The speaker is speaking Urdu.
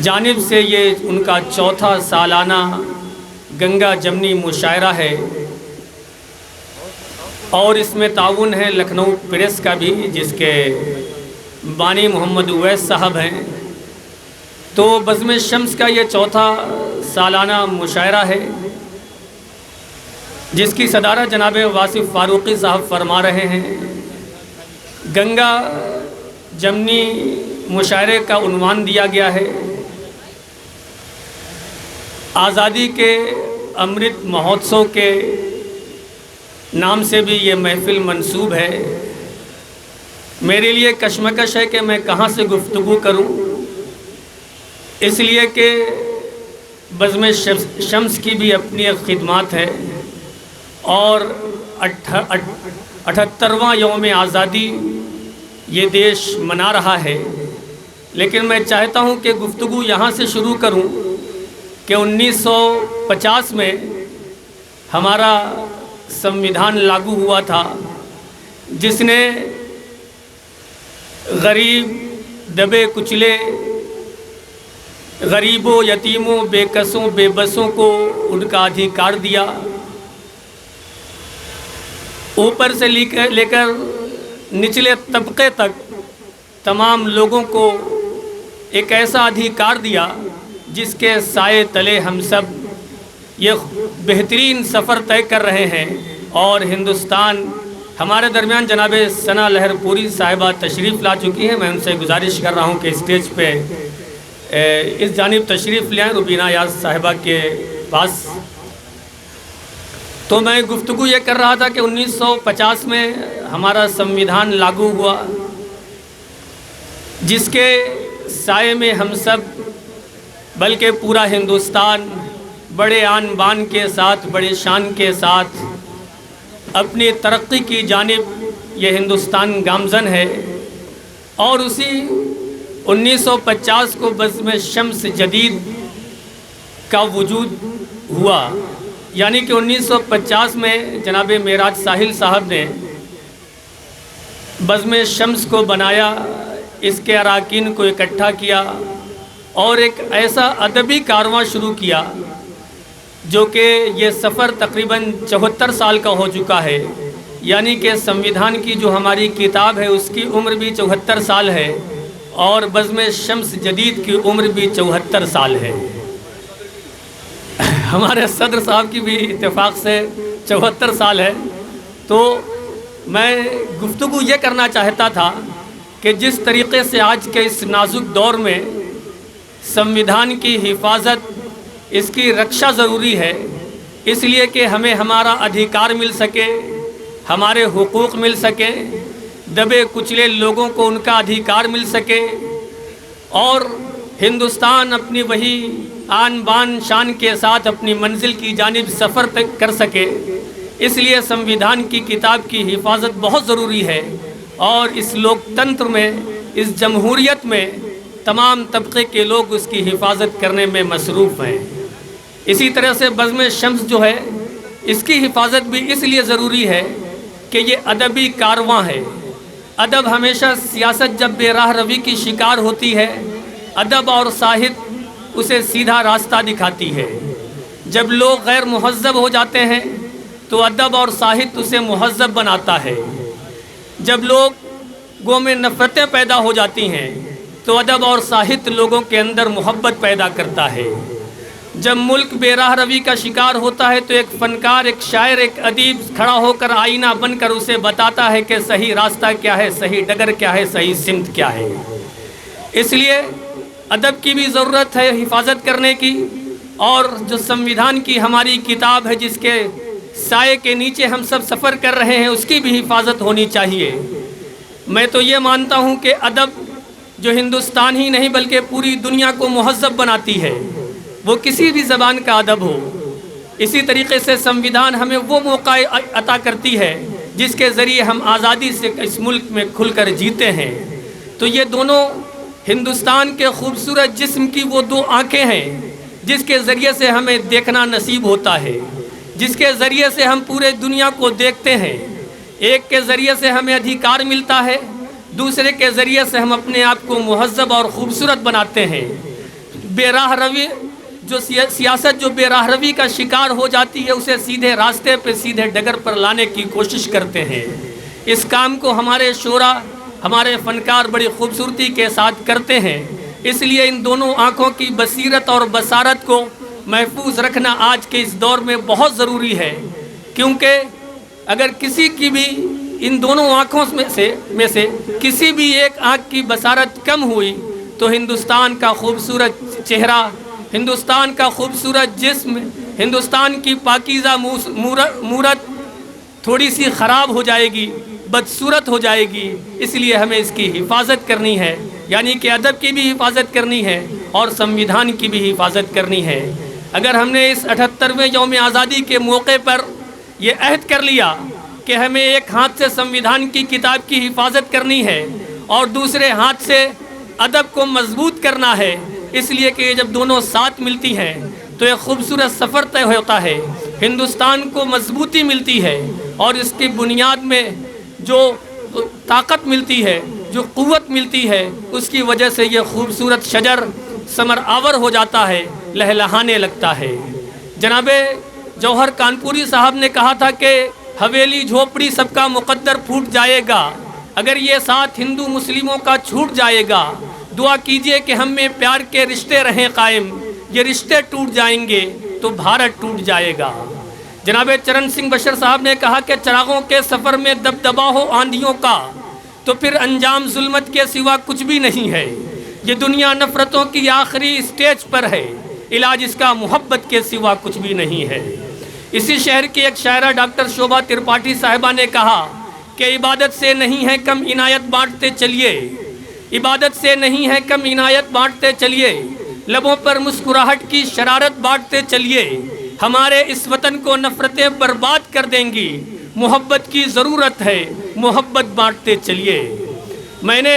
جانب سے یہ ان کا چوتھا سالانہ گنگا جمنی مشاعرہ ہے، اور اس میں تعاون ہے لکھنؤ پریس کا بھی، جس کے بانی محمد اویس صاحب ہیں۔ تو بزم شمس کا یہ چوتھا سالانہ مشاعرہ ہے، جس کی صدارت جناب واصف فاروقی صاحب فرما رہے ہیں۔ گنگا جمنی مشاعرے کا عنوان دیا گیا ہے آزادی کے امرت مہوتسو کے نام سے بھی یہ محفل منسوب ہے۔ میرے لیے کشمکش ہے کہ میں کہاں سے گفتگو کروں، اس لیے کہ بزم شمس کی بھی اپنی ایک خدمات ہے، اور 78واں یوم آزادی یہ دیش منا رہا ہے۔ لیکن میں چاہتا ہوں کہ گفتگو یہاں سے شروع کروں کہ 1950 میں ہمارا سمویدھان لاگو ہوا تھا، جس نے غریب، دبے کچلے، غریبوں، یتیموں، بے کسوں، بے بسوں کو ان کا ادھیکار دیا۔ اوپر سے لے کر نچلے طبقے تک تمام لوگوں کو ایک ایسا ادھیکار دیا جس کے سائے تلے ہم سب یہ بہترین سفر طے کر رہے ہیں۔ اور ہندوستان، ہمارے درمیان جناب ثنا لہر پوری صاحبہ تشریف لا چکی ہیں۔ میں ان سے گزارش کر رہا ہوں کہ اسٹیج پہ اس جانب تشریف لیں، روبینہ یاز صاحبہ کے پاس۔ تو میں گفتگو یہ کر رہا تھا کہ 1950 میں ہمارا سمویدھان لاگو ہوا، جس کے سائے میں ہم سب، بلکہ پورا ہندوستان بڑے آن بان کے ساتھ، بڑے شان کے ساتھ اپنی ترقی کی جانب یہ ہندوستان گامزن ہے۔ اور اسی 1950 کو بزم شمس جدید کا وجود ہوا، یعنی کہ 1950 میں جناب معراج ساحل صاحب نے بزم شمس کو بنایا، اس کے اراکین کو اکٹھا کیا، اور ایک ایسا ادبی کارواں شروع کیا جو کہ یہ سفر تقریباً 74 سال کا ہو چکا ہے۔ یعنی کہ سمویدھان کی جو ہماری کتاب ہے اس کی عمر بھی 74 سال ہے، اور بزم شمس جدید کی عمر بھی 74 سال ہے۔ ہمارے صدر صاحب کی بھی اتفاق سے 74 سال ہے۔ تو میں گفتگو یہ کرنا چاہتا تھا کہ جس طریقے سے آج کے اس نازک دور میں سمویدھان کی حفاظت، اس کی رکشا ضروری ہے، اس لیے کہ ہمیں ہمارا ادھیکار مل سکے، ہمارے حقوق مل سکے، دبے کچلے لوگوں کو ان کا ادھیکار مل سکے، اور ہندوستان اپنی وہی آن بان شان کے ساتھ اپنی منزل کی جانب سفر کر سکے۔ اس لیے سمویدھان کی کتاب کی حفاظت بہت ضروری ہے، اور اس لوکتنتر میں، اس جمہوریت میں تمام طبقے کے لوگ اس کی حفاظت کرنے میں مصروف ہیں۔ اسی طرح سے بزم شمس جو ہے، اس کی حفاظت بھی اس لیے ضروری ہے کہ یہ ادبی کارواں ہے۔ ادب ہمیشہ، سیاست جب بے راہ روی کی شکار ہوتی ہے، ادب اور ساہت اسے سیدھا راستہ دکھاتی ہے۔ جب لوگ غیر مہذب ہو جاتے ہیں تو ادب اور ساہت اسے مہذب بناتا ہے۔ جب لوگوں میں نفرتیں پیدا ہو جاتی ہیں تو ادب اور ساہت لوگوں کے اندر محبت پیدا کرتا ہے۔ جب ملک بے راہ روی کا شکار ہوتا ہے تو ایک فنکار، ایک شاعر، ایک ادیب کھڑا ہو کر آئینہ بن کر اسے بتاتا ہے کہ صحیح راستہ کیا ہے، صحیح ڈگر کیا ہے، صحیح سمت کیا ہے۔ اس لیے ادب کی بھی ضرورت ہے حفاظت کرنے کی، اور جو سمویدھان کی ہماری کتاب ہے جس کے سائے کے نیچے ہم سب سفر کر رہے ہیں، اس کی بھی حفاظت ہونی چاہیے۔ میں تو یہ مانتا ہوں کہ ادب جو ہندوستان ہی نہیں بلکہ پوری دنیا کو مہذب بناتی ہے، وہ کسی بھی زبان کا ادب ہو۔ اسی طریقے سے سمویدھان ہمیں وہ موقع عطا کرتی ہے جس کے ذریعے ہم آزادی سے اس ملک میں کھل کر جیتے ہیں۔ تو یہ دونوں ہندوستان کے خوبصورت جسم کی وہ دو آنکھیں ہیں جس کے ذریعے سے ہمیں دیکھنا نصیب ہوتا ہے، جس کے ذریعے سے ہم پورے دنیا کو دیکھتے ہیں۔ ایک کے ذریعے سے ہمیں ادھیکار ملتا ہے، دوسرے کے ذریعے سے ہم اپنے آپ کو مہذب اور خوبصورت بناتے ہیں۔ بے راہ روی جو سیاست جو بے راہ روی کا شکار ہو جاتی ہے اسے سیدھے راستے پہ سیدھے ڈگر پر لانے کی کوشش کرتے ہیں۔ اس کام کو ہمارے شعراء ہمارے فنکار بڑی خوبصورتی کے ساتھ کرتے ہیں۔ اس لیے ان دونوں آنکھوں کی بصیرت اور بصارت کو محفوظ رکھنا آج کے اس دور میں بہت ضروری ہے، کیونکہ اگر کسی کی بھی ان دونوں آنکھوں میں سے کسی بھی ایک آنکھ کی بصارت کم ہوئی تو ہندوستان کا خوبصورت چہرہ، ہندوستان کا خوبصورت جسم، ہندوستان کی پاکیزہ مورت تھوڑی سی خراب ہو جائے گی، بدصورت ہو جائے گی۔ اس لیے ہمیں اس کی حفاظت کرنی ہے، یعنی کہ ادب کی بھی حفاظت کرنی ہے اور سنویدھان کی بھی حفاظت کرنی ہے۔ اگر ہم نے اس 78ویں یوم آزادی کے موقع پر یہ عہد کر لیا کہ ہمیں ایک ہاتھ سے سنویدھان کی کتاب کی حفاظت کرنی ہے اور دوسرے ہاتھ سے ادب کو مضبوط کرنا ہے، اس لیے کہ جب دونوں ساتھ ملتی ہیں تو ایک خوبصورت سفر طے ہوتا ہے، ہندوستان کو مضبوطی ملتی ہے اور اس کی بنیاد میں جو طاقت ملتی ہے، جو قوت ملتی ہے، اس کی وجہ سے یہ خوبصورت شجر ثمر آور ہو جاتا ہے، لہلہانے لگتا ہے۔ جناب جوہر کانپوری صاحب نے کہا تھا کہ حویلی جھوپڑی سب کا مقدر پھوٹ جائے گا، اگر یہ ساتھ ہندو مسلموں کا چھوٹ جائے گا، دعا کیجئے کہ ہم میں پیار کے رشتے رہیں قائم، یہ رشتے ٹوٹ جائیں گے تو بھارت ٹوٹ جائے گا۔ جناب چرن سنگھ بشر صاحب نے کہا کہ چراغوں کے سفر میں دبدبا ہو آندھیوں کا تو پھر انجام ظلمت کے سوا کچھ بھی نہیں ہے، یہ دنیا نفرتوں کی آخری اسٹیج پر ہے، علاج اس کا محبت کے سوا کچھ بھی نہیں ہے۔ اسی شہر کی ایک شاعرہ ڈاکٹر شوبھا ترپاٹھی صاحبہ نے کہا کہ عبادت سے نہیں ہے کم عنایت بانٹتے چلیے، عبادت سے نہیں ہے کم عنایت بانٹتے چلیے، لبوں پر مسکراہٹ کی شرارت بانٹتے چلیے، ہمارے اس وطن کو نفرتیں برباد کر دیں گی، محبت کی ضرورت ہے، محبت بانٹتے چلیے۔ میں نے